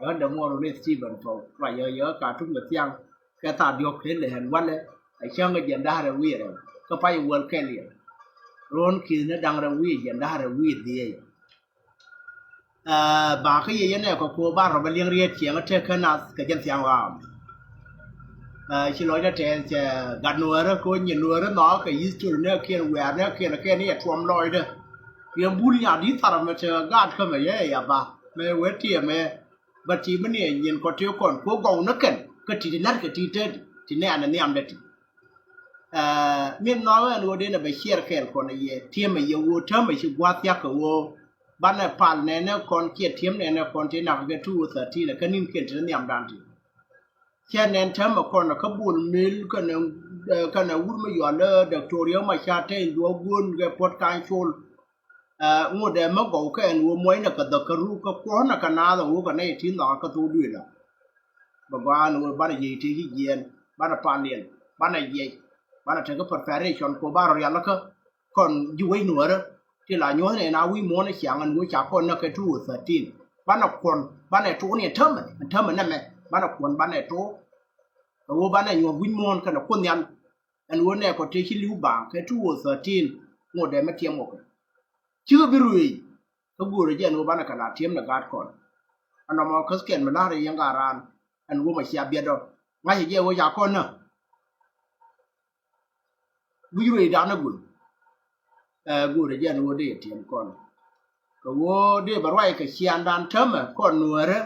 đó đỡ mua rồi lên si bẩn phổ và giờ cả trung được giang cái ta điều khiển để hành văn đấy ai chăng cái dân đa là quý rồi có phải world cái liền rồi khi nó đang là quý dân đa là quý gì bà cái gì này có cô bà rồi liên riết chuyện cái cái nào cái dân giang vào chỉ nói là trẻ gạt nuôi đó cô nhìn nuôi đó nó cái ý chuyện này kia về này kia này thuầm lòi đó yang buli nhà đi thà mà chờ gạt không phải vậy à bà mẹ quét tiền mẹ bất chỉ bên này nhìn có thiếu còn cố gắng nó cần cái chỉ lát cái chỉ thế chỉ này anh em đấy miền nói anh nói đến là phải share cái con này thêm mà yêu thêm mà chịu quá tiếc cái ban này pan này nó còn kia thêm này nó còn thế nào cái thu sở thì là cái nín kia chỉ anh em đàn thì cho nên thêm mà còn là cái buồn mill cái nào uống mà giờ đó được cho riêng mà cha thấy đua buồn cái podcast show ngô đề mà gấu cái anh uống mấy là cái đặc ru cái quan là cái nào đó cái này thì nó cái tu đuổi là bà qua anh uống ban này thì hiền ban này pan liền ban này gì ban này cái preparation của bà rồi là cái còn duy nữa đó thì là nhớ này nào uống món này chẳng anh uống chả con nó cái thu sở tin ban này còn ban này chỗ này thơm này mẹ ban này còn ban này chỗ rồi ban này nhớ uống món cái nào con nhăn anh uống này có thể khi lưu bảng cái thu sở tin ngô đề mà tiêm một chưa biết rồi cái buổi rồi anh uống cái là tiêm là gạt con anh mà cái skin mà là cái yang garan anh uống mà xia biết đâu ngay cái uống chả con nữa buổi rồi đã nó buổi rồi anh uống để tiêm con cái uống để bảo vậy cái xian đan thơm mà con nuôi đó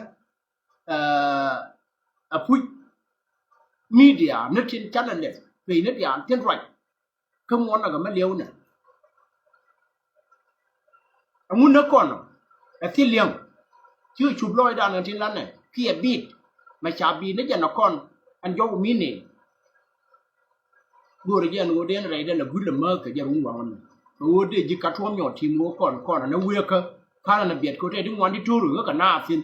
phui media nó trên channel này vì nó điện trên rồi không muốn là cái mấy liều này muốn nó còn là thiên liêng chứ chụp lôi đàn ở trên lăn này kia beat mà chả beat nó giờ nó còn anh dâu mini bữa giờ nó đến rồi đây là vui là mơ cái giờ đúng không bữa giờ chỉ cắt thốn nhỏ thì mua còn nó vui cơ khá là biệt có thể đứng ngoài đi tour rồi cả na xin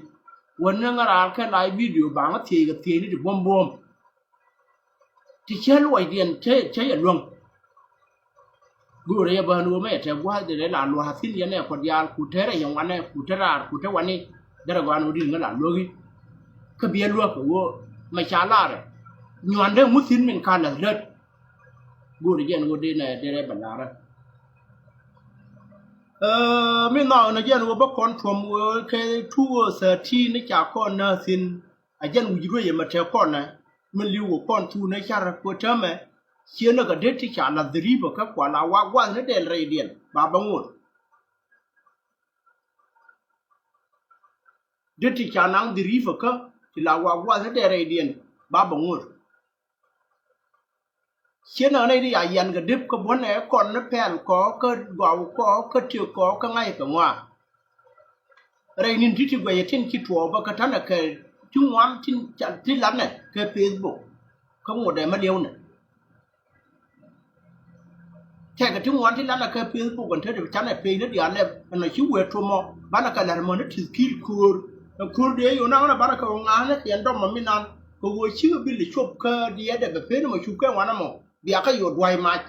quên nó ra cái live video bằng cái thì nó được bom thì chơi loại điện chơi ở luôn bữa giờ bây giờ mấy thằng qua để làm luôn hạt xin này còn giờ cụ thể là những anh này cụ thể này để là quan đi nó làm luôn cái bia luôn của mà chả là đấy nhiều anh đấy muốn xin mình can là rất bữa giờ nó đi này để bản là mình nói là giờ nó bắt con from cái thu sở thi nó chả con nó xin à giờ nó rồi mà theo con này mình lưu con thu nó chả có chấm ấy khi nó cái đứt thì chả là dri vào các quả là qua nó đèn ray điện bà bông ngột đứt thì chả năng dri vào các thì là qua nó đèn ray điện bà bông ngột khi nó này đi à yên cái đứt có bốn này còn nó phèn có cái gạo có cái chiều có cái ngay cả ngoài ray nên chỉ về trên chỉ thua và cái thằng là cái chúng ngoan trên lắm này cái Facebook không một để mà điều này thế cái chúng ngoan trên lắm là cái Facebook còn thế được chắn này pin nó đi ăn này nó chịu về thua mò bán là cái này mà nó chỉ kêu cool đấy yêu nó là bán là cái ngon nó tiền đâu mà mình ăn cái vui chưa biết là chụp cái đi để cái phê nó mà chụp cái ngoan mà bia cái yêu đuôi mà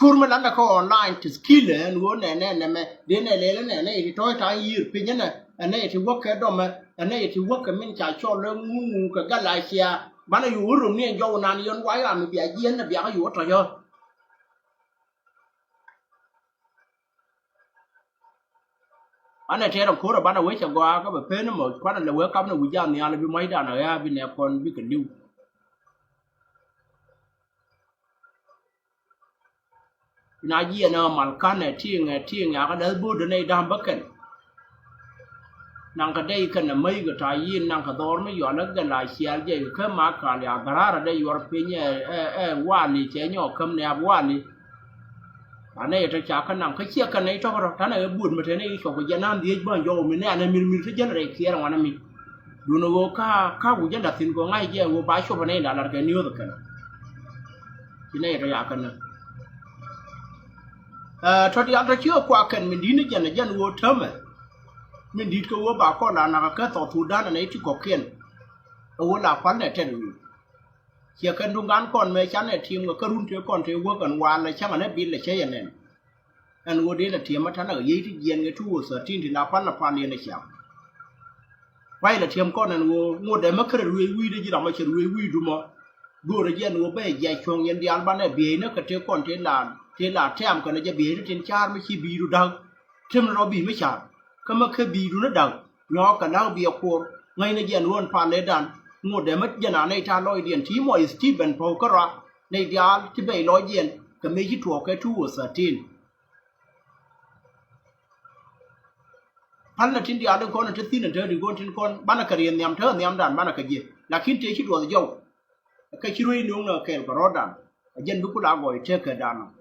cool mà lắm là cái online chỉ skill này nó này mà đến này lấy này thì thôi thay yêu pin nhá này anh ấy thì work cái đó mà anh ấy thì work cái mình trả cho lương ngu cái Galaxia bán làอยู่rồiเนี่ยโยนานย้อนไว้อ่ะมันเบียเย็นน่ะเบียก็อยู่ตระยออันนี้เท่าโคตรบ้านเอาไว้จังกว่าก็แบบเพิ่นน่ะหมดควันน่ะเว้ยกับน่ะวิญญาณเนี่ยเลยไม่ได้น่ะอ่ะบิเนี่ยคนบิกันดิวนายีน่ะมัลกันเนี่ยที่ไงก็ได้บูดในดามบักกันnàng cái đây cái mấy cái trái yên nàng cái đó mới dọn nó cái lại xe vậy cái má cả là gara đây dọn phía nhà quan đi chế nhỏ cầm nè quan đi anh này chắc chắn cái nàng cái xe cái này cho cái này buồn mà thế này cho cái dân nam đi bao nhiêu mình này mình sẽ dân này kia là anh mình đun nó cá của dân đặt tiền của ngay kia của bãi shop này là cái nhiều được cái này cái cái này thôi thì anh ta chưa qua cái mình đi nữa dân vô thơm mình đi câu bà con là cái tàu thủ đan này chỉ có kiên ở là khoán này trên người chỉ cần đúng ngắn còn mấy chắn này thì cái run thiếu còn thiếu còn hoàn là chắc là nó bị là chế này anh uống đấy là thiếm mà thằng ở dưới thì diện cái thu sở tin thì là khoán liền này chảo quay là thiêm con này ngô để mất cái ruồi đấy chứ đâu mà chỉ ruồi đúng không đua rồi giờ ngô bây giờ chồng nhân đi ăn bán này bì nó cái thiêm con thế là thiêm cái này giờ bì nó trên char mới chỉ bì được đâu thiêm nó bì mới char cái mà cái bì nó đâu nhỏ cái nào bì cổ ngay này giờ luôn phản lên đàn ngô để mất giờ nào này cha lôi điện tí mọi Stephen Paul cái ra này đi ăn thì bây lôi điện cái mấy cái thuộc cái chú ở sở tin hắn là trên địa đường con là trên tin là trên con trên con bán là cái gì nhắm thơ nhắm đàn bán là cái gì là khi chế chỉ đồ dầu cái chỉ riêng nung là cái rót đàn dân lúc đó gọi chơi cái đàn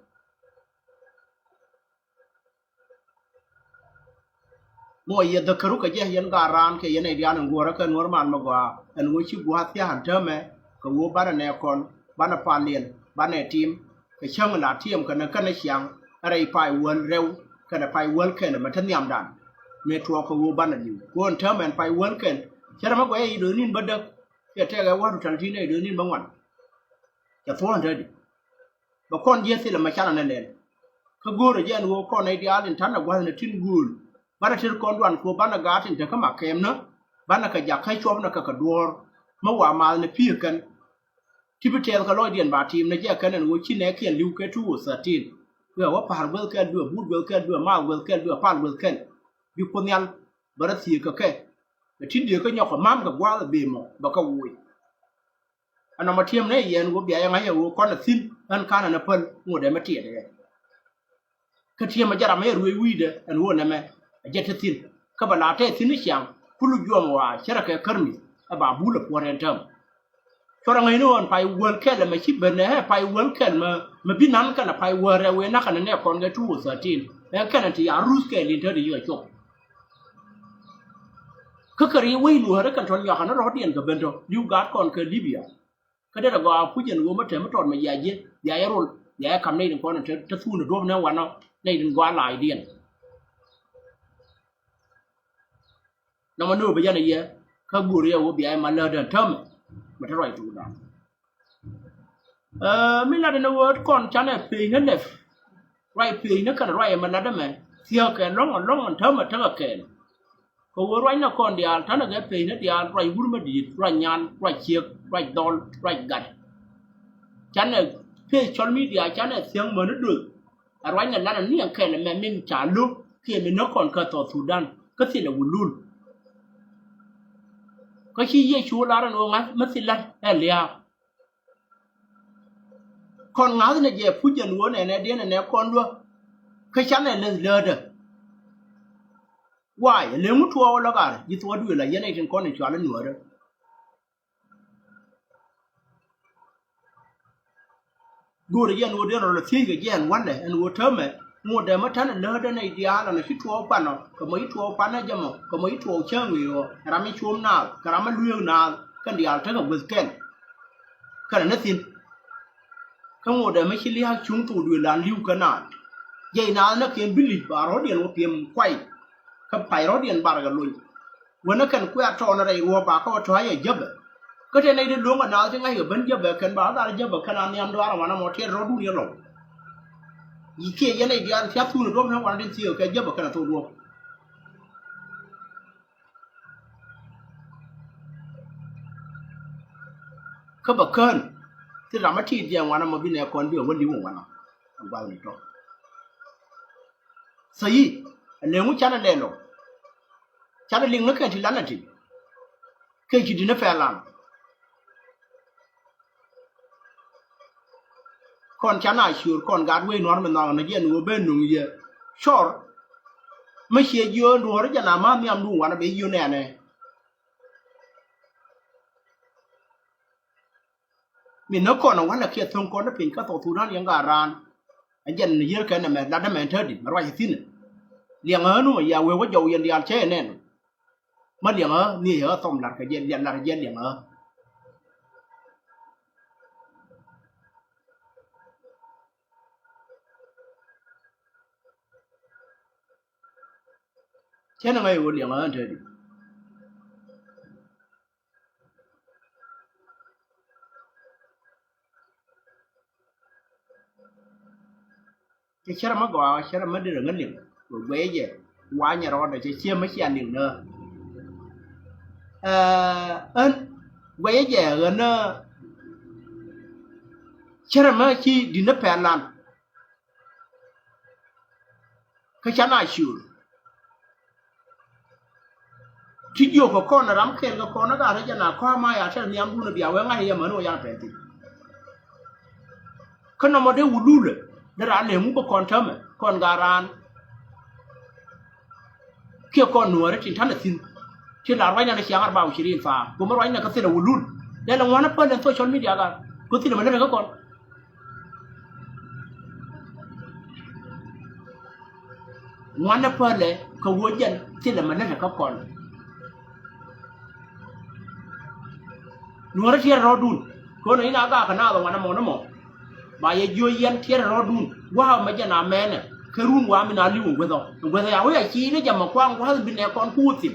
mỗi giờ được cái cái gì dân cả ran cái gì này địa đường gọi cái normal mà gọi anh gọi chỉ gọi theo hàng thơ mà cái gọi bán là con bán là phản liền bán là team cái chương là team cái này sángอะไรไปวนเร็วcái này phảiวนcái này mà thân nhắm đàn mẹ thua có vô ban là nhiều, quan thơm anh phải quên cái, cho nên mà quay đứa nín bất được, cái thế cái quan trọng gì này đứa nín bằng ngoan, cái phố anh thấy đi, và con gì thì là mà chán anh nên, cái guru rồi giờ nó con này đi ăn thằng nào quan là tin guru, bạn là tin con đoàn của bạn là gạt thì cái mà kem nữa, bạn là cái giặc hay chua nó cái đuôi, mà qua mà nó phi cái, thì bây giờ cái lối điện bà team này giờ cái này nó chỉ này cái lưu cái chú sở tin, vừaว่าผ่านเวลกันvừaบูดเวลกันvừaมาเวลกันvừaผ่านเวลกันbị quân nhân bà đã xì cái chính điều cái nhọc của mam cái quá là bề mà bà câu vui anh mà thiêm này giờ nó bị ai ngay con là xin anh can là phân ngồi để mà tiền đấy cái thiêm mà giờ làm mấy ruồi đấy anh huống này mà giờ thế xin các bạn làm thế xin cái chẳng phụ lục vô mà sẽ là cái kermi bà bù là quan trọng cho rằng ngày nữa phải quên cái là mà chip bên này phải quên cái mà biết nắn cái là phải quên ra quên nát cái này còn cái chú sở tin cái này thì arus cái liên thôi đi cho cái này quay lùa đó cái thằng nhỏ nó rót điện cái bên đó, lưu gạt con cái Libya, cái đó là gọi phụ nhân gồm mất thêm mất tròn mà dài rồi, dài cầm này đừng con nó nó thu nó đốt nó vào nó, này đừng qua lại điện, nó mà nuôi bây giờ này vậy, cái bùa riêu của bị ai mà lơ đờn thơm, mà nó rồi tụi đó, mình là nó vớt con chán này phi nó đẹp, rồi phi nó cái rồi mà nó đó mà, theo cái lông thơm mà thơm cái cô rồi nó còn đi ăn thằng nào cái phi nó đi ăn rồi vui mà đi rồi nhàn rồi chiếc rồi đòn rồi gặt chán này phi chọn mi đi chán này xiang mà nó được rồi này là niềng cái này mình trả lúc khi mình nó còn cái tàu Sudan cái gì là buồn luôn cái gì vậy chú là nó ngắt mất gì lắm lia còn ngáo này về phút giờ luôn này đi này con luôn cái chán này là lơ được why le mutu wa la gar yi to du la yana tin kon ni chwa nữa đó go re yan wo de ro thi ga yan wan le an wo thơm me ngo de ma tan le de nei dia la na chi to pa no ko mai to pa na jamo ko mai to chang wi wo ra mi chum na ka ra ma lu na kan dia ta ga wis ken ka na tin ka ngo de ma chi li ha chung tu du la liu ka na ye na na ken bili ba ro de wo piem kwai cái phải rót điện bạc cái lùi, when nó cần quẹt tròn này rùa bạc có thoái ở dấp, cái trên này đến luôn mà nào chứ ngay ở bên dấp về cần báo ra dấp về cần ăn nhâm đó mà nó một thiên rót đủ nhiều rồi, ý kia cái này đi ăn xếp thu được không nó còn đến chiều cái dấp về cần thu được, cái bậc cơn, thì làm mất chi tiền mà nó mà bên này còn biểu vẫn đi ngủ mà nó, không bao nhiêu rồi, sấy nếu muốn chán lên rồi chán lên nó cái gì lắm là gì cái gì nó phải làm còn chán ai sửa còn gạt quay nó mình nói nó giờ nó bên nó giờ short mấy xe dưa nó rất là làm mà miếng đủ nó bị dưa nè này mình nó còn nó vẫn là kia thông con nó phiền các tổ nó những gà ran anh dân giờ cái này mà đã mình thấy đi mà rồi thì liền ở nó mà giờ quên quá dầu dân đi ăn chế nên mà liền ở ni ở tôm là cái dân là dân liền ở chế nó ngay liền ở thế đi cái chế nó mất gọi chế nó mất đi rồi liền rồi quế về quá nhà rồi để chia mấy chị ăn liền nữa ân quay dẻ gần chả mà chi đi nấp phèn lan cái chả này chịu chỉ yêu của con là lắm khen của con nó cả thế chả nào qua mai à chả niệm luôn là biểu với ngay mà nó yang phèn thì cái nó mà để u lule để ra này muốn con thơm con garan kia con nuôi đấy chính thằng là xinที่หลานไว้ในเชียงอาบ่าวชิรินฟ้ากูไม่ไว้ในก็เสียดายวุ่นแล้วรางวัลนั้นเปิดในโซเชียลมีเดียกันกูที่มันนั่นก็ก่อนวันนั้นเปิดเลยก็วัวยันที่มันนั่นก็ก่อนนัวที่เราดูคนนี้น่าก็ขนาดตรงนั้นมองนั่นมองบ่ายยัวยันที่เราดูว้าวไม่จะน่าแม่เนี่ยคือรุ่นว่ามีนาลิวเวทอย่างว่าไอ้ชีนี่จะมากว้างว่าเป็นแนวก่อนพูดสิ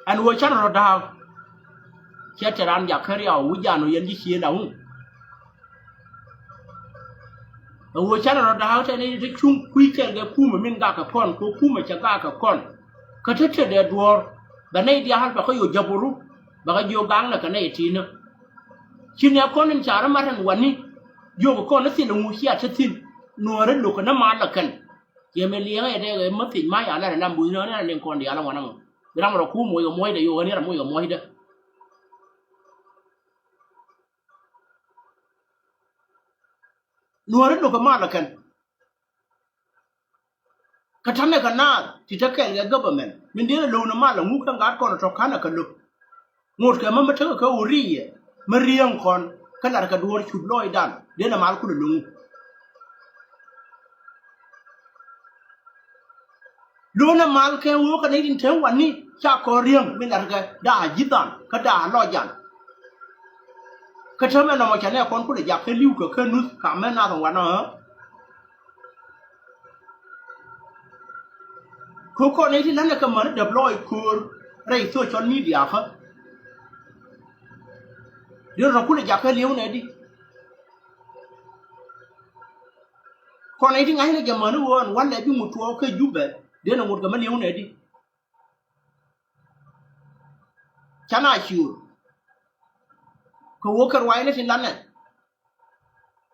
อันวัวฉันเราดาวเชื่อจะรันอยากให้เราวิญญาณเรายันที่เชียร์เราวัวฉันเราดาวใช่ในที่ชุ่มคุยเกี่ยวกับคู่เหมือนมินกากับพ่อนคู่เหมือนจะกากับก้อนก็เชื่อเดือดวัวแต่ในเดียร์เขาอยู่จับรูบางอยู่กังแล้วกันในทีนึงชิ้นนี้ก้อนนั้นจะรับมาทั้งวันนี้อยู่กับก้อนนั้นสิลงมือเชี่ยชัดสิ้นนัวเรื่องลูกน้ำมันละกันยังไม่เลี้ยงไอ้เด็กมันติดไม้อะไรนั่นบุญเนื้อเนี่ยเลี้ยงคนเดียวแล้ววันนั้นเรื่องเราคู่มวยกับมวยเดี๋ยวนี้เรามวยกับมวยเด้อนัวเรื่องลูกมาละกันกระทำในกันหน้าที่จะแข่งกับ government มันเดี๋ยวเราหน้ามาละงูข้างกัดก่อนเราขันกันลุกงดกันมันมาเท่ากับอุรีมาเรียงคนขนาดกระดูกชุดลอยดันเดี๋ยวน้ำมันคุณลุงดูน้ำมันแค่วัวกันในดินเทวันนี้ชาโคเรียงเป็นอะไรกันด่ายิดันก็ด่าลอยยันก็เชื่อแม่นำมาฉันเนี่ยคนพูดอยากให้ลิ้วกับเครื่องนุ่งขาแม่นาของวันเนอะคือคนในที่นั้นเนี่ยก็เหมือนเดือบลอยคือไรตัวชนมีเดียครับเดี๋ยวเราพูดอยากให้เลี้ยวไหนดิคนในที่ไงเนี่ยจะเหมือนวันไหนพี่มุดทัวร์เคยยุบแบบเดี๋ยวเราหมดกันมาเลี้ยวไหนดิฉันน่าชิวเขาวัวกันไว้ในที่นั้นเนี่ย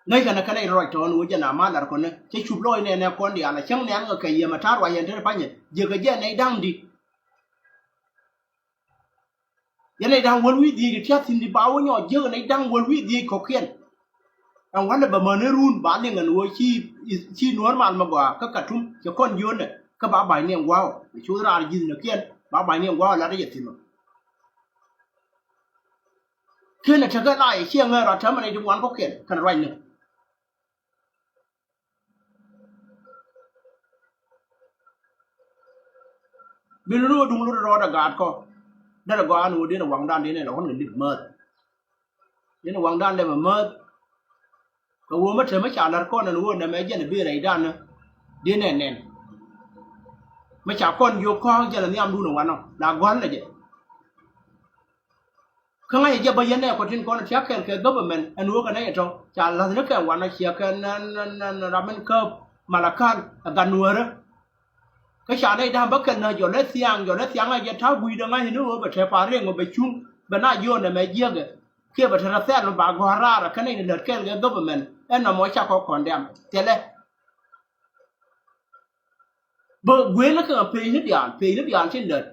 ในขณะนั้นรอยตอนวัวจะหนามาแล้วคนเนี่ยจะชุบลอยเนี่ยคนเดียวนะช่างเนี่ยก็แค่ยามาท้าไว้ยันเท่าไหร่เนี่ยเยอะก็เยอะในดังดิยันในดังวันวิดีที่ที่สินดีบ่าวเนี่ยเยอะในดังวันวิดีเขาเขียนอันวันเนี่ยแบบมันเนี่ยรุ่นบ้านเนี่ยเงินวัวชีนวลมันมากกว่าก็กระทุ่มจะก้อนยืนเนี่ยก็บ้าใบเนี่ยว้าวช่วยรายินเนี่ยเขียนบ้าใบเนี่ยว้าวแล้วได้ยังสิเนาะคือเนี่ยเธอก็ไล่เชี่ยงเงยเราทำอะไรทุกวันก็เขียนขนาดไรเนี่ยบิลรู้ดุงรู้รอดอากาศก็ได้ละก็อันนู้นเดี๋ยววังด้านนี้เนี่ยเราคนเงินดิบเมื่อเดี๋ยววังด้านเลยมาเมื่อก็วัวมันเธอไม่จ่ายแล้วก้อนอันนู้นเนี่ยแม่ยันเบี้ยอะไรด้านนะเดี๋ยวเนี่ยไม่จ่ายก้อนโยกข้องจะละเนี่ยดูหนึ่งวันเนาะลากวันเลยเจ้ข้างในจะไปยันเนี่ยคนที่ก้อนเชียร์แข่งกับ government อันนู้นกันเนี่ยจ้องจ่ายแล้วเนี่ยแข่งวันนะเชียร์กันนั่นรามันก็มาละกันกันนัวเลยก็ชาในด้านบักกันนะอยู่ในเสียงไอ้ยันท้าบุยดังไงเห็นว่าแบบเทปาเรื่องว่าไปชุ่มแบบน่าโยนเนี่ยไม่เยอะเลยเกี่ยวกับเทราเซนบางกว่าราระกันในเดือดแก่กับ government อันนั้นมอชาเขาขอนเดียมเจ้าเลยเบิกเวรแล้วก็เพย์นิดเดียวเช่นเดิม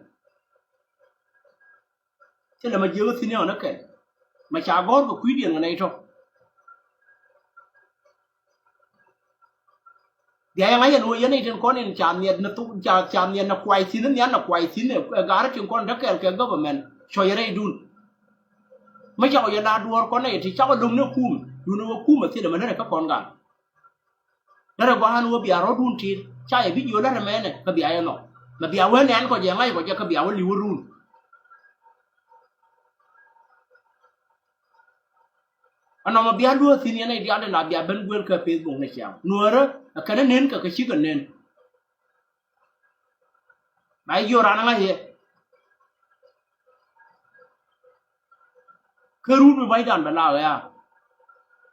เช่นเดิมมาเยอะสิเนี่ยนักเก็ตมาชาก้อนก็คุยเดียงกันในท้องเดี๋ยวยังไงยันวัวยันในถึงก้อนนี่จานเนี่ยนักตุจานเนี่ยนักควายสินเนี่ยนักควายสินเนี่ยการที่ถึงก้อนนักเก็ตกับ government ช่วยอะไรดูไม่ใช่เอาอย่านาดูก้อนนี่ที่เจ้าก็ดุมเนื้อคุ้มดูเนื้อคุ้มมาที่เดิมมันนั่นก็ก้อนกันแล้วเราบ้านวัวเบียร์เราดูทีใช่พี่อยู่ได้ทำไมเนี่ยก็เบียร์ยังหนอมาเบียร์เว้นแนนก็ยังไงก็จะก็เบียร์ว่าลิวรุ่นอันนั้นมาเบียร์ดูสิเนี่ยในเดียร์เนี่ยนาเบียร์เป็นเวลกับเฟซบุ๊กเนี่ยเชียวนัวร์กันนั่นเน้นกับชิกันเน้นไม่อยู่ร้านอะไรคือรุ่นไม่ได้ดันไปแล้วอ่ะ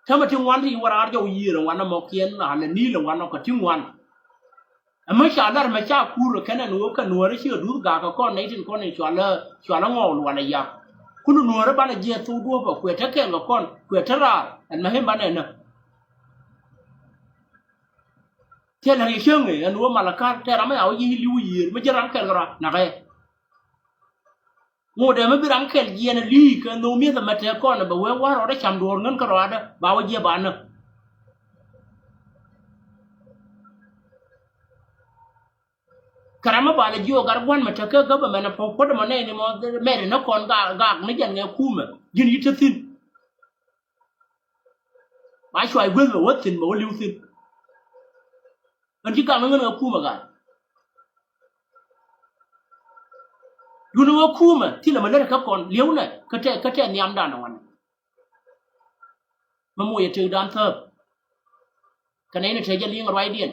ถ้ามาถึงวันที่วันอาจจะยืนวันนั้นมาเขียนอะไรนี่หรือวันนั้นก็ถึงวัน ไม่ชาลาไม่ชาคูร์แค่นั้นนัวกันนัวได้เชื่อดูกากก้อนในถึงก้อนในชวนละงอวันยักคุณนัวแล้วบ้านเจียตัวด้วยบอกเกวทักแก่กับก้อนเกวทราอันมาให้บ้านเนี่ยเที่ยนอะไรเชื่อไงนัวมาละกันแต่เราไม่เอายี่ลิวยี่ไม่จะรังแก่กันหรอกนะไงโง่เดี๋ยวไม่ไปรังแก่ยี่นั่นลีกันนัวมีแต่มาเจอก้อนแบบว่าเราได้ชำรวนเงินกันหรอนะบ่าวยี่บ้านเนาะครามบาลจิโอการวันมาเทก็แบบมันพอพอดมันเนี่ยนี่มันแม่เนี่ยนักคนกไม่ยังเนี่ยคู่มันยืนยึดสินไปช่วยเพื่อนว่าสินบอกว่าลิ้วสินอันที่การเงินคู่มันกันอยู่ในว่าคู่มันที่เรามันเล่นกับก่อนเลี้ยวเนี่ยก็แค่นิยามด้านวันมันมวยจะด้านเทิบกันนี้เนี่ยใช้จะเลี้ยงอะไรเดียน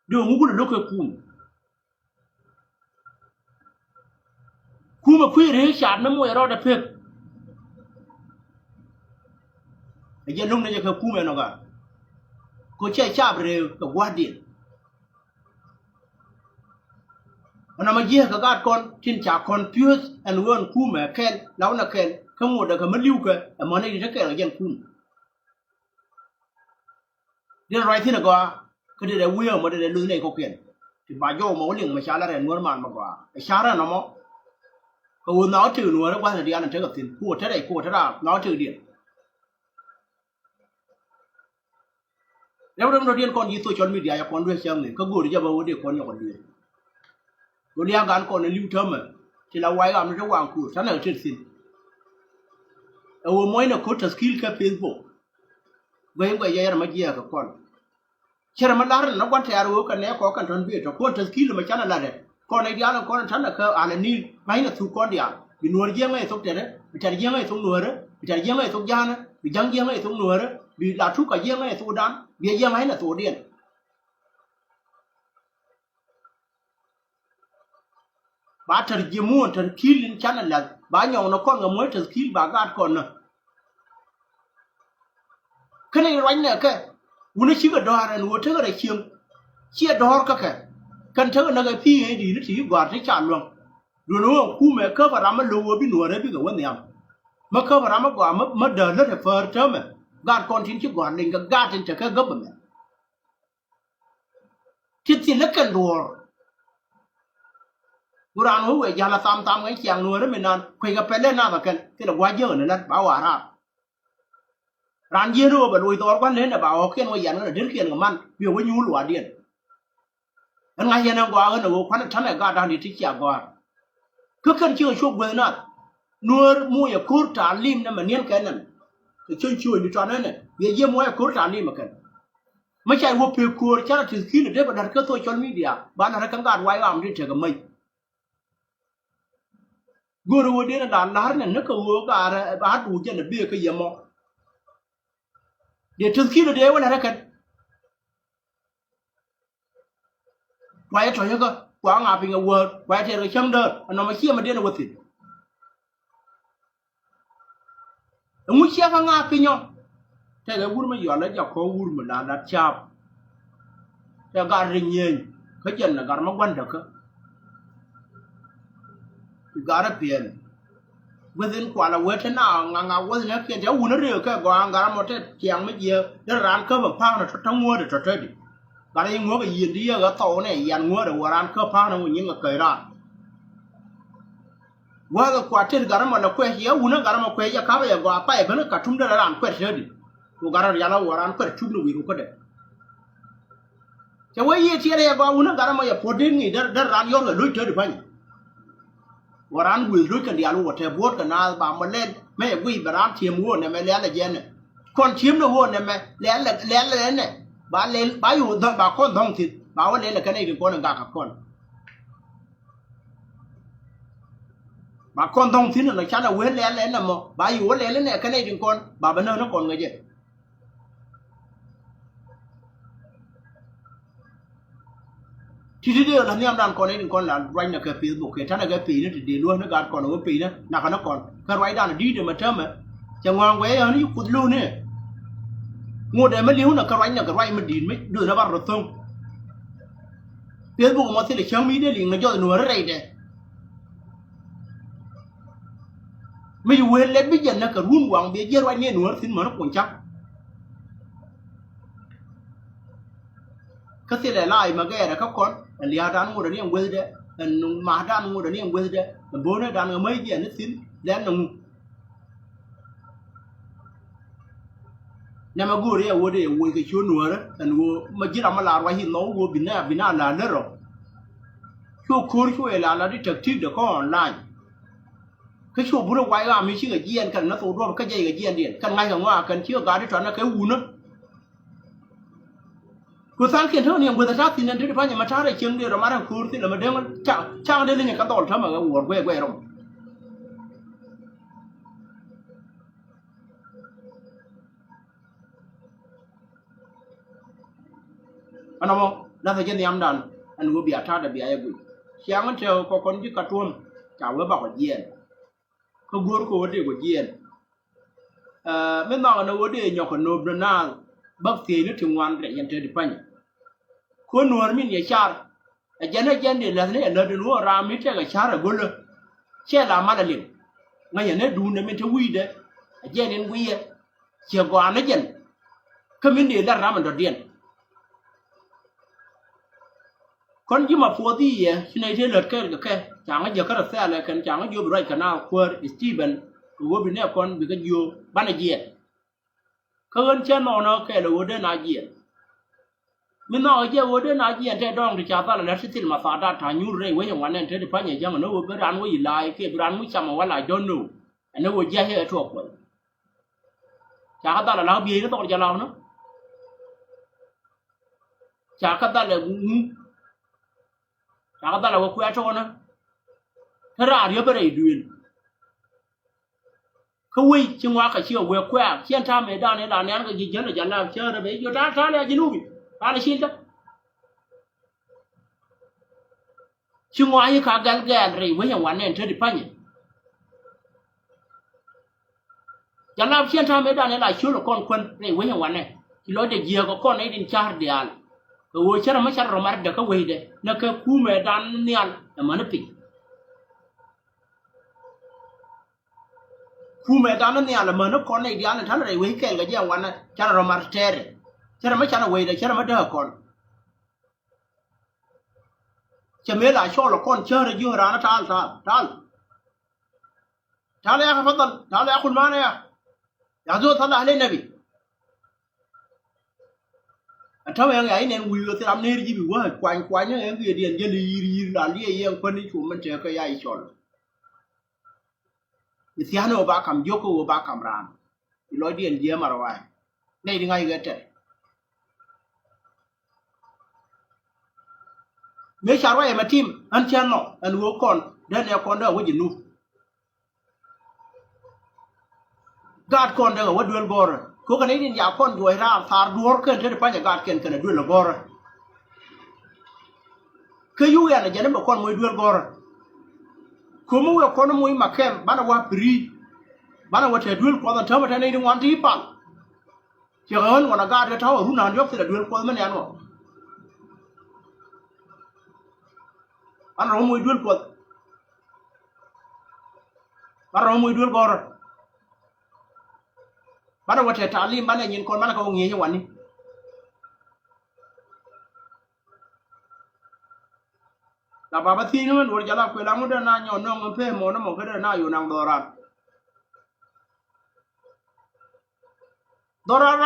ดูงูกูเดือดก็คู่มาคุยเรื่องชาติน้ำมวยรอดเพื่อไอ้ยันนุ่งเนี่ยจะคู่มันหรอกกูใช้ชาบเร็วกับว่าเดียนมันมาเยี่ยกับการก่อนทิ้งจากคอนฟิวส์อันวันคู่มันแค่แล้วนักแค่ขโมยแต่ก็มันลิ้วกันแต่มันในที่นักแค่เรายังคู่เรื่องอะไรที่นักว่าก็ได้เวี่ยงมาได้ลื่นในเขาเปลี่ยนที่บ้านโยมมาเลี้ยงมาชาละเรนนวลมันมากกว่าไอ้ชาละน้องก็วนน้องถือนวลแล้วว่าจะดีอันนั้นเท่ากับสินพูดเท่าไรพูดเท่าไรน้องถือเดียนแล้วเราเรียนคนยี่ตัวชนมีเดียอย่างคนด้วยเชียงเลยก็กูจะบอกว่าเด็กคนอย่างคนเดียวกูเรียกการคนในลิ้วเทอมที่เราไว้กันในระหว่างกูฉันเอาถือสินเอาไว้เนี่ยคนจะสกิลแค่เฟซบุ๊กเว้ยก็ยังมาเยี่ยกับคนเชื่อมันลาร์นักวันที่อารู้กันเนี่ยขอกันทนเบียดคนจะสกิลมาฉันอะไรเนี่ยคนในเดียร์คนฉันน่ะคืออันนี้ไม่น่ะสุกคนเดียวมีนัวเยี่ยงไงสุกเจเนี่ยมีใจเยี่ยงไงสุกนัวเลยมีใจเยี่ยงไงสุกยานะมีจังเยี่ยงไงสุกนัวเลยมีลาทุกข์กับเยี่ยงไงสุกดำมีเยี่ยงไงน่ะสุกเดียนบาดเจ็บยี่ม้วนเธอคิดลิ้นฉันนั่นแหละบาดหยองนักคนกับมวยเธอคิดบากาดคนน่ะแค่ในไรเนี่ยแค่วันนี้ชิบะดอร์นะวันเธอก็ได้เชี่ยดอร์ก็แค่กันเธอนักพี่ให้ดีนึกถึงกว่าที่จานลงดูนู้คู่แม่เข้าไปรำมันรู้ว่าพี่หนูอะไรพี่กับวันเนี่ยมาเข้าไปรำมากกว่ามาเดินแล้วแต่เฟอร์เทอร์มั้ยกาดคนทิ้งชิบกว่าลิงกับกาดทิ้งจะแค่กับมันที่ที่เล็กกันรัวกูร้านหัวเย่าละตามไงเชียงนัวแล้วไม่นานคุยกับเพื่อนเล่นหน้าตะกันที่เราว่าเยอะนั่นแหละบ่าวอาราร้านเยอะรู้แบบรวยตัวกันเล่นแต่บ่าวเขียนว่าอย่างนั้นเดินเขียนกับมันเบี้ยวว่ายูหลัวเดียนอันไงยันกว่ากันหนูพันชั้นไหนก็ได้ที่เชียงกว่าก็ขึ้นชื่อช่วงเวลานัวมวยคูร์ตาลิมนั่นมันเนียนกันนั่นจะช่วยอยู่ตอนนั้นเนี่ยเบี้ยมวยคูร์ตาลิมกันไม่ใช่ว่าเพื่อคูร์ฉันถือขี้เด็ดบันดาลก็ตัวชนมีเดียบ้านอะไรกันการไว้ก็ไม่ได้เจอกันไม่กูรู้ว่าเดี๋ยวนั้นลาร์เนี่ยนึกว่าก็อะไรบ้านดูเจนเบี้ยก็ยังมองเดี๋ยวถือขี้เดียววันอะไรกันไว้ถอยก็กวางอาพิงเอาวัวไว้เทระช่างเดินอันนั้นมาเชี่ยมาเดี๋ยววัวติดงุ้ยเชี่ยข้างอาพิงเนาะแต่ก็วุ้นไม่หย่อนแล้วจะขอวุ้นเหมือนนั้นดัดชับแต่การเรียนเงี้ยเขาเจนนะการมาวันเด็กก็การเปลี่ยนวันนี้กว่าเราเวทนาเงาวันนี้เปลี่ยนจะวุ้นเรื่องแค่กวางการมาเทเชียงไม่เยอะแล้วร้านก็แบบพังนะทั้งวัวเดือดเถิดดิการยังงัวก็ยินดีก็โตเนี่ยยันงัวเดี๋ยวร้านก็พังนะมันยังก็เกิดละว่าก็กว่าที่การมันเราคุยเหี้ยวุ้นการมาคุยจะข้าวอย่างว่าไปเพื่อนก็ทุ่มเดือดร้านคุยเถิดดิกูการยาเราร้านคุยชุบลูกวิรุก็ได้จะว่ายี่ที่อะไรก็วุ้นการมาอย่าพอดิ้งนี่เดือดร้านย้อนเลยลุยเถิดดิพันว่าร้านวิรุกันเดียวรู้ว่าเธอบวชกันนะบางมันเล่นไม่วิบร้านเทียมวัวเนี่ยไม่เลี้ยงอะไรเย็นเนี่ยคนเทียมวัวเนี่ยไม่เลี้ยงเนี่ยบ้านเล่นบ้านอยู่บ้านคนท้องถิ่นบ้านวันเล่นกันได้ถึงคนหนึ่งกากับคนบ้านคนท้องถิ่นน่ะฉันเอาเว้นเล่นน่ะมั้งบ้านอยู่วันเล่นเนี่ยกันได้ถึงคนบ้านบ้านนั้นคนไงเจ้ที่เดียวเราเนี่ยมันคนนี้ถึงคนละไรเนี่ยแค่ปีบุกแค่ท่านแค่ปีนี่ที่ดีล้วนนักการก่อนว่าปีนะนักการก่อนแค่ไรด้านดีเดี๋ยวมาเท่ามั้ยจะวางไว้อันนี้ขุดลู่เนี่ย ngô để mới liếu là cái roi mình đi mới đưa nó vào rồi không Facebook mà thì là chẳng mỹ để liền nó cho nó ra đây mấy người lên bây giờ nó cái run quăng bây giờ roi này nó xin mà nó còn chắc cái gì là lại mà cái là các con lia đàn ngô để niệm quên đấy mà đàn ngô để niệm quên đấy bố nó đàn mấy giờ nó xin lên nó nhà mà gửi ở đây ở cái chỗ nữa đó anh mà chỉ làm là loại hình nó gửi bên nào là nữa rồi chỗ khối chỗ là đi trực tiếp được có online cái chỗ bữa quay ra mình chỉ cái gì cần nó tổ cái gì cái gì điện cần ngay ở ngoài cần chỉ cái đấy cho nó cái u nữa cứ sáng kiến thôi niệm vừa ta thì nên đi phải nhà mà trả lại chương đi rồi mà đang khối thì là mà đem trang đây là những cái tổn thương mà cái uổng quê rồi anh không là thời gian niệm đàn anh vừa bị trả được bị ai bụi sáng anh chờ có con chứ cả tuôn cả với bảo cái gì không muốn có vấn đề của gì mấy nào nó vấn đề nhỏ còn nộp đơn nào bác sĩ nó thường ngoan để nhận được phải con nuôi mình nhảy char dân để là thế là nó ra mấy cái char ở gol che là mà là liền ngay nhà nó đun mình cho quy đấy dân đến quy chỉ có anh ấy dân cái mình để là ra mình đột điện con chỉ mà phô thì này thế lượt cái chẳng có giờ cái là xe là cần chẳng có vô rồi cái nào qua Steven của bên này con bị cái vô bán là gì cái con chân nó cái là vô đến là gì mình nói giờ vô đến là gì thế đong thì chả ta là nó sẽ mà phá ra thằng nhu rồi với những anh em thế thì phải nhảy rằng nó vô ran với lại cái ran với chăm mà lại don't know nó vô giờ hết thuộc rồi chả ta là lao bia nó tội cho lao nó chả ta là chả ta là có quay cho nó thế ra đi bên này đuổi không quay chứ ngoa cái chiều quay quay hiện ra mấy đàn này là nén cái gì là chẳng làm chơi là bây giờ ra là gì nuôi ta là xin đó chứ ngoa như cả gan rồi với những quán này chơi đi phải nhỉ chẳng làm hiện ra mấy đàn này là chú là con quân rồi với những quán này thì nói để giờ có con ấy đi char đi ăn rồi chơi mà char rồi mà được cái quay đấy nó cái khu mấy đàn này mà nó bị khu mẹ ta nó nhà là mà nó con này đi ăn là thằng này quấy cái gì ăn này cha nó mà chơi cha nó mới cha nó quấy đấy cha nó mới đỡ con cha mấy lại cho là con chơi rồi vừa ra nó thal ya phát tân thal ya khuôn má này à dù thal là lên này bị thằng em ấy nên quý thì làm nên gì bị quá quanh nhá em kia điền cho đi là đi em phân đi chủ mình chơi cái ai cho thì hắn ở ba cầm doko ở ba cầm ran thì nói điền gì mà rồi này đi ngay cái thế mấy cháu ấy mà team anh chăn nó anh uống con đến nhà con đó có gì nu gạt con đó có đuôi bò có cái này đi nhà con đuôi ra thar đuôi cái thế phải nhà gạt cái đuôi là bò cái yêu là giờ nó con mới đuôi bò como eu quando moi makem bana wa pri bana wa te dul ko dan tama tane ni wan ti pan che gon wana ga de taw runa yok te dul ko men yano an ro moi dul ko bana moi dul bor bana wa te talim bana nyin kon bana ko ngi he wani la baba thi nó đuổi cho la quê lắm nó na nhỏ nó phê mồ nó một cái naอยู่นางดอรัน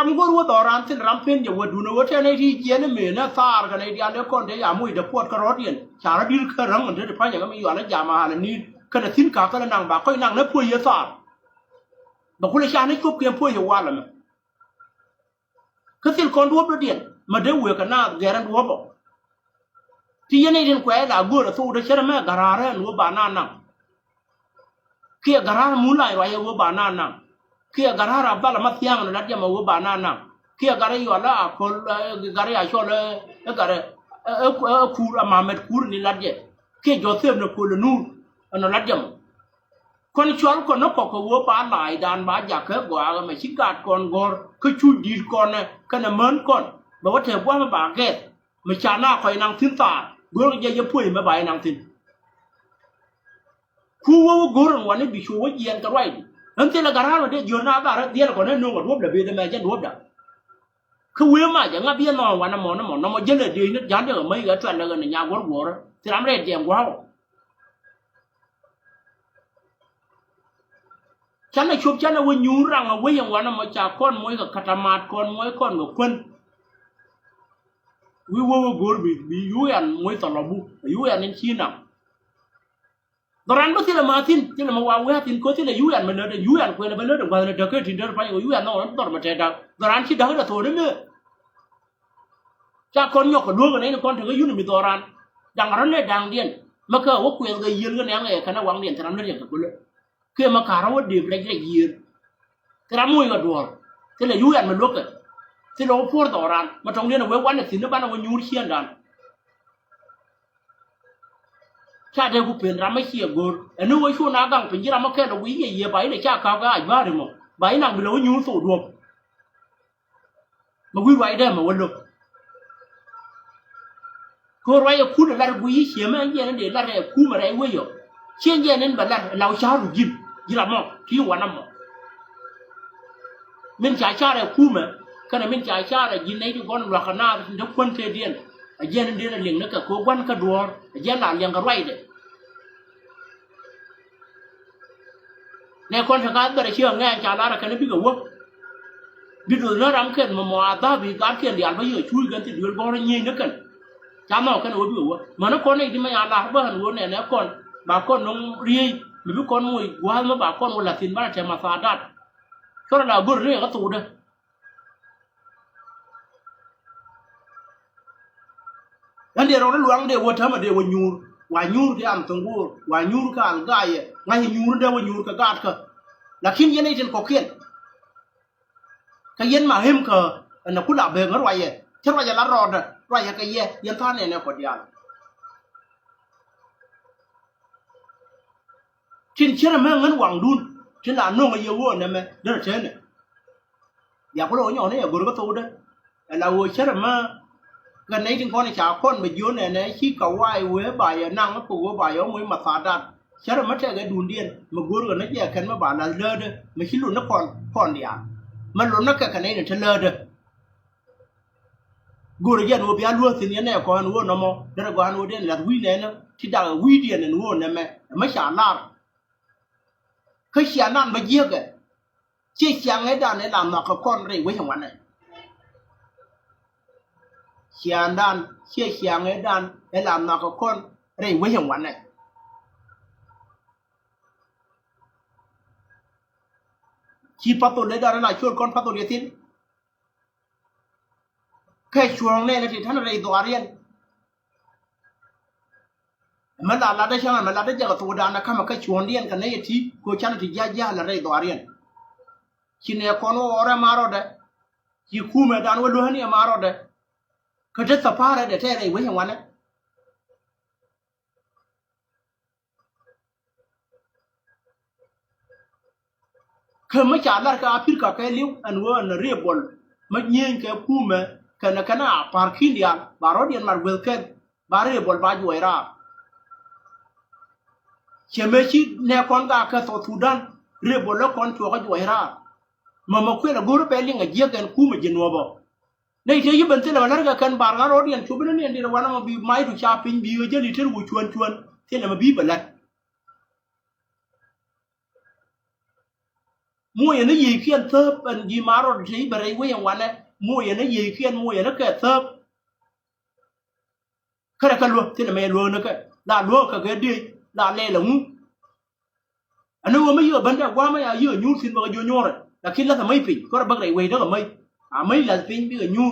มันก็รู้ดอรันที่รำเพ็ญอยู่ว่าดูนะว่าเท่านี้ที่เจียนเมียนะซาร์กันในเดียนเดียวก่อนเดียร์มุ้ยเดือดปวดกระรอดเดียนชาลดิลเครังมันเดือดพายอย่างก็ไม่อยู่อะไรยามาหานี่ขณะทิ้งกาก็นางบากก็นางนั้นพูดเยอะซาร์บอกคนละชาตินี่ก็เพียงพูดอยู่ว่าละมั้งก็สิ่งคนรู้ประเดี๋ยวมาเดือดเวกันหน้าแกรันรู้บอกที่ยันนี่เรื่องแก่ละกูเราสู้ได้เชื่อไหมกระไรรู้บ้านนั่งเกี่ยกระไรมูลายไว้รู้บ้านนั่งเกี่ยกระไรรับบ้านละมัดยังนั่นรัดยังมารู้บ้านนั่งเกี่ยกระไรอยู่ละคนกระไรชอบเลยกระไรคูร์มาเม็ดคูร์นี่รัดยังเกี่ยโจเซฟเนี่ยคูร์นูนอันนั้นรัดยัง คนชวนคนนกก็วัวปลาหลายดานบาอยากเขกว่าไม่ชิกาดก่อนกอคือช่วยดีก่อนนะกันเหมือนก่อนบอกว่าเธอว่ามาบาเกตไม่ชาหน้าคอยนางทิ้งตากูยังพูดมาใบนางทิ้งคู่ว่ากูรังวันนี้บิชูว่าเยียนกันไว้อันที่ละการหาวันนี้ยืนหน้าตาเดียร์ก่อนนั้นนุ่งกับรวบเดี๋ยวเบี้ยแม่จะรวบเดี๋ยวคือเวมาอย่างงั้นเบี้ยนอนวันน้ำมันเยอะเลยดีนึกยันเดี๋ยวไม่ก็ชวนเลยกันเนี่ยวัววัวที่ทำเรื่องเจียงว้าวฉันในชุบฉันเอาไว้ยูรังเอาไว้อย่างวันนั้นมาจากคนมวยกับคาตมาดคนมวยคนกับคนวิวว่ากูบียูยันมวยตลอดบุยูยันนี่ชี้นำตอนนั้นก็ที่เรามาทิ้งที่เรามาว่าเว้ยทิ้งก็ที่เรายูยันมันเลยยูยันคุยเราไปเลยเดี๋ยววันนี้เด็กก็ทิ้งเดินไปยูยันน้องนั้นตอนมาเจอดาวตอนนั้นชี้ดาวเราโทรได้ไหมจากคนยกกับล้วงกันนี่คนถึงก็ยูนมีตัวรันดังนั้นเลยดังเดียนเมื่อกี้ว่าคุยกันยืนกันยังไงคณะวังเดียนตอนนั้นเรียกกับกูเลยคือมาการว่าดีเล็กๆยืนที่เรามวยกับดัวที่เรายูยันมันลุกที่เราพูดต่อรันมาตรงนี้นะเว้ยวันนี้สินบ้านเรายูเชียนดันชาติเดียวกูเป็นรำไม่เชี่ยกูอันนู้นว่าช่วงนั้นเป็นยี่รำมาแค่เราวิ่งเยี่ยไปเลยชาติเขาก็ไอ้บ้าเลยมั้งไปนั่งไปแล้วยูสูดรวมมาวิ่งไว้ได้มาวันลุกกูไว้จะพูดอะไรกูยี่เชี่ยไม่เยี่ยนั่นเดี๋ยวอะไรกูมาอะไรเว้ยอยู่เชี่ยเยี่ยนั่นแบบเราชาลูกยินยี่รำมั้งที่วันนั้นมั้งมันจ่ายชาอะไรกูมั้งขณะมันจ่ายชาอะไรยินในทุกคนรักหน้าทุกคนเทียนเยี่ยนั่นเดี๋ยวเลี้ยงนักกูวันก็ดัวเยี่ยหลานเลี้ยงกันไว้เด้ในคนสังกัดแต่เชื่อง่ายจาระกันนี่พี่ก็ว่าบิดเลยรำเข็นมาหมอตาบิดการเขียนเดียร์ไปเยอะช่วยกันติดเดือดร้อนยิ่งนักกันจำเอากันว่าพี่ว่ามันคนนี้ที่ไม่อาลาบ้านวัวเนี่ยนะคนบางคนน้องเรียมีพี่คนมวยว่ามาบางคนวันละสินบ้านจะมาฟาดัดก็เราบุญเรียกก็ตูดเลยอันเดียวเราได้หลวงเดียวว่าทำมาเดียวว่ายูที่อ่ำตรงกูว่ายูกันก็ไอ้ไงยูเดียวว่ายูก็กาดก็แล้วขิ้นยันไอ้เจนก็เขียนก็ยันมาเห็มก็อันนั้นคุณหลับเบิ่งอะไรฉันว่าจะละรอดอะไรก็ยันท่านเนี่ยคนเดียวชินเชื่อไหมเงินหวังดุนชินหลานน้องก็เยอะวัวเนี่ยไหมเดินเช่นเนี่ยอยากพูดว่าอย่างนี้กูก็ตูดเราเชื่อไหมกันนี้จึงคนในชาวคนไปยืนเนี่ยชี้เก่าไหวเว้ยบ่ายนั่งแล้วปลูกบ่ายเอามือมาฟาดัดเชื่อไหมใช่ก็ดูเดียนมากูกันนั่นแยกกันมาบ้านนั่นเลิศเลยไม่ใช่หลุดนักพรเดียวมันหลุดนักกันนี้เนี่ยฉันเลิศเลยกูเรียนวัวพิอาลัวสิเนี่ยก่อนวัวน้ำมันเดี๋ยวก่อนวัวเดียนหลังวิ่งเนี่ยที่ด่าวิ่งเดียนวัวเนี่ยไม่ฉาหน้าเคยเสียนั่นมาเยอะกันเชี่ยเสียงไอ้ด้านในลำนักคนเรียกไว้ทั้งวันเลยเสียงด้านเชี่ยเสียงไอ้ด้านในลำนักคนเรียกไว้ทั้งวันเลยชีพัตตุเลยด้านนั้นช่วยคนพัตตุเดียทิ้งแค่ช่วงนี้นะที่ท่านเรียกตัวเรียนมันละได้ช่างมันละได้จากตัวดานนะข้ามาแค่ชวนเรียนกันในที่กูฉันที่ยาละเรียกตัวเรียนชินเนี่ยคนว่าอะไรมารอดเลยยี่คู่เมื่อดานว่าลูกนี่มารอดเลยเขาจะสภาพอะไรเดี๋ยวเรียกไว้ทั้งวันเลยคือไม่จ่ายแล้วก็อาพิรกับแกลิ้วอันว่าอันเรียบบอลไม่ยิงแกคู่เมื่อขณะพาร์คินเดียนบารอดเดียนมาเวลเคนบาร์เรียบบอลบาจวยราเชื่อไหมชีเนี่ยคนก็แค่ตัวทุดันเรียบบอลแล้วคนชัวก็จวยรามาคุยแล้วกูรู้เป็นเรื่องเกี่ยวกันคู่มาจินวัวบ่ในที่ยี่บันทึกแล้วนั่นก็การบาร์การอดเดียนชูเป็นเนี่ยที่เราวันนั้นมาบีไม้ดูชาปิงบีก็จะลิเทอร์กูชวนที่เรามาบีบเลยมวยนั่นยี่เขียนเทิบเป็นยี่มารอดที่บริเวณอย่างวันนั้นมวยนั่นยี่เขียนมวยนั่นก็เทิบขณะกันรัวที่เราไม่รัวนั่นก็ด่ารัวก็เกิดดีด่าเล่หลงอันนั้นว่าไม่เยอะบันทึกว่าไม่เยอะยูสินบอกยูโย่เลยแต่คิดแล้วทำไมปิดก็ระเบิดไรเว้ยแล้วก็ไม่ละปิดพี่ก็ยู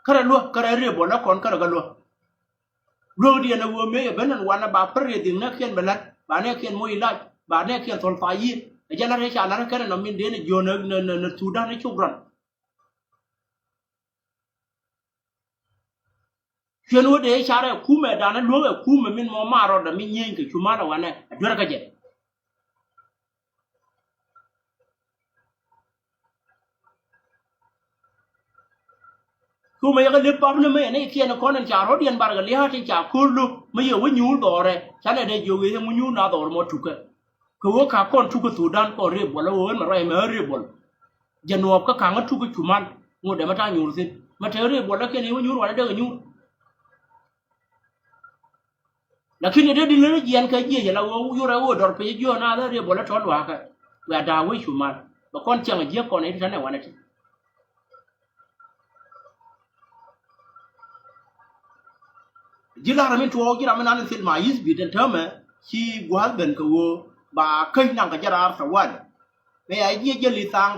ขณะรัวขณะเรียบบอลแล้วคนขณะกันรัวรัวเดียนวัวเมียเป็นนั้นวันนั้นบาปเรียดิงนักเขียนเป็นนั้นบาเนี่ยเขียนมวยไล่บาเนี่ยเขียนทนไฟยีแต่ยันอะไรชาแล้วแค่นั้นมินเดียนโยนเนสูดานในชุกรัน chenu de share kume dana lowe kume min mo maro da min yin ke chumala wane adura ka je kume ya le pap ne me ne tiene konen cha rodian bar ga liha ti cha kullu me yo nyu dore chane de yo ge mu nyu na dor mo tuke ko ka kon tuke sudan ko re bola won ma re me re bol jenob ka kanga tuke chuman ngode mata nyu sin ma te re bola ke ne nyu wala de nyu lakini de dinere jian ka je la wo yura wo dor pe jo na da re bola ton wa ka wa da wi chuman ba kon changa je kon e tane wana ti jila ramin to gira min an sil ma yis bi den tama si gwal ben ko ba kai nan ka jara sa wan be ai je li sang